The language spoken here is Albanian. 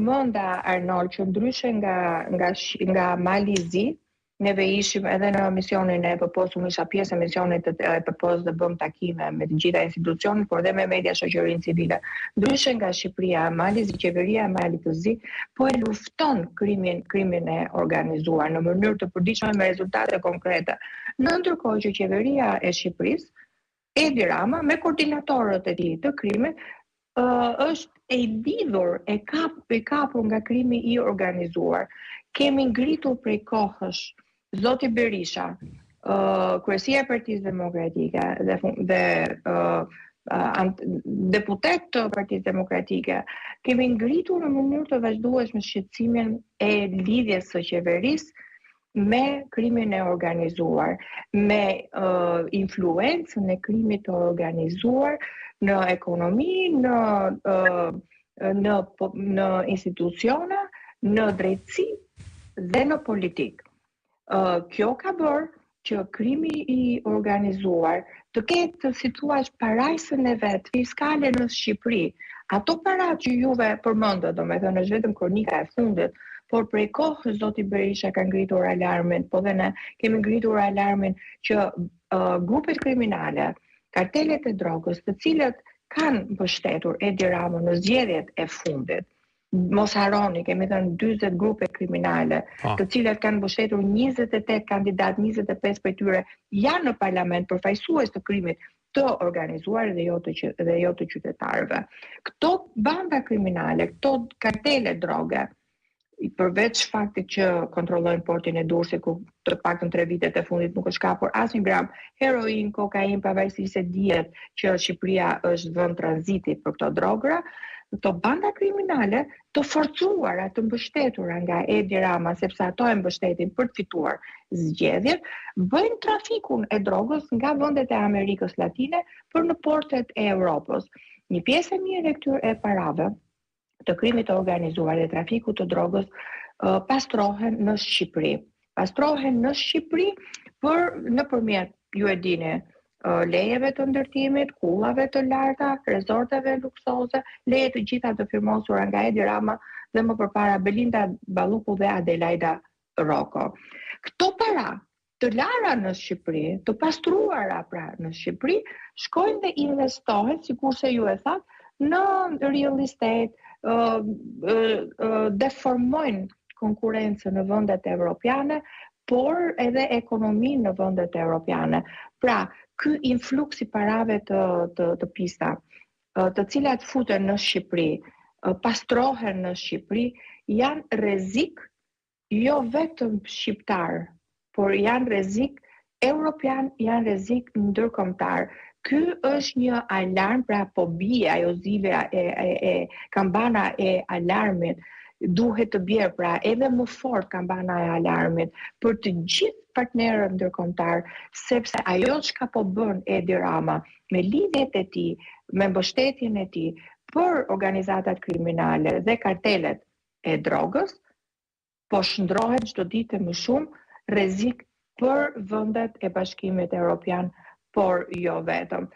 përmenda Arnold që ndryshe nga Mali i Zi, neve ishim edhe në misionin e EPPO-s, unë isha pjesë e misionit të EPPO-s dhe bëm takime me të gjitha institucionet, por dhe me media shoqërinë civile. Ndryshe nga Shqipëria, Mali i Zi, qeveria e Malit të Zi, po e lufton krimin e organizuar në mënyrë të përditshme me rezultate konkrete. Në ndërkohë që qeveria e Shqipërisë, Edi Rama, me koordinatorët e tij të krimit, është e lidhur, e kapur nga krimi i organizuar. Kemi ngritur prej kohësh Zoti Berisha, kryesia e Partisë Demokratike dhe deputet të Partisë Demokratike, kemi ngritur në mënyrë të vazhdueshme shqetësimin e lidhjes së qeverisë me krimin e organizuar, me influencën e krimit të organizuar në ekonomi, në institucione, në drejtësi dhe në politikë. Kjo ka bërë që krimi i organizuar të ketë, si thua, parajsën e vet fiskale në Shqipëri. Ato para që juve përmendët, domethënë është vetëm kronika e fundit, por prej kohës Zoti Berisha ka ngritur alarmin, po dhe ne kemi ngritur alarmin që grupet kriminale, kartelet e drogës, të cilët kanë mbështetur Edi Ramën në zgjedhjet e fundit. Mos harroni, kemi thënë 40 grupe kriminale, të cilat kanë mbështetur 28 kandidat, 25 prej tyre janë në parlament përfaqësues të krimit të organizuar dhe jo të qytetarëve. Këto banda kriminale, këto kartele droge, përveç faktit që kontrollojnë portin e Durrësit, ku të paktën 3 vitet e fundit nuk është kapur asnjë gram heroin, kokain, pavarësisht se dihet që Shqipëria është vend tranziti për këto drogra, këto banda kriminale të forcuara, të mbështetura nga Edi Rama, sepse ato e mbështetin për të fituar zgjedhjet, bëjnë trafikun e drogës nga vendet e Amerikës Latine për në portet e Europës. Një pjesë e mirë e këtyre parave të krimit të organizuar dhe trafikut të drogës pastrohen në Shqipëri. Pastrohen në Shqipëri nëpërmjet, ju e dini, lejeve të ndërtimit, kullave të larta, rezorteve luksoze, leje të gjitha të firmosura nga Edi Rama dhe më përpara Belinda Balluku dhe Adelaida Roko. Këto para të lara në Shqipëri, të pastruara pra në Shqipëri, shkojnë dhe investohen, sikurse ju e thatë, në real estate, deformojnë konkurencën në vendet evropiane, por edhe ekonominë në vendet evropiane. Pra, ky influks i parave të pista, të cilat futen në Shqipëri, pastrohen në Shqipëri, janë rrezik jo vetëm shqiptar, por janë rrezik europian, janë rrezik ndërkombëtar. Ky është një alarm, pra po bie ajo zile e kambana e alarmit, duhet të bjerë pra edhe më fort kambana e alarmit për të gjithë partnerët ndërkombëtar, sepse ajo çka po bën Edi Rama me lidhjet e tij, me mbështetjen e tij për organizatat kriminale dhe kartelet e drogës, po shndrohet çdo ditë më shumë rrezik për vendet e Bashkimit Evropian, por jo vetëm.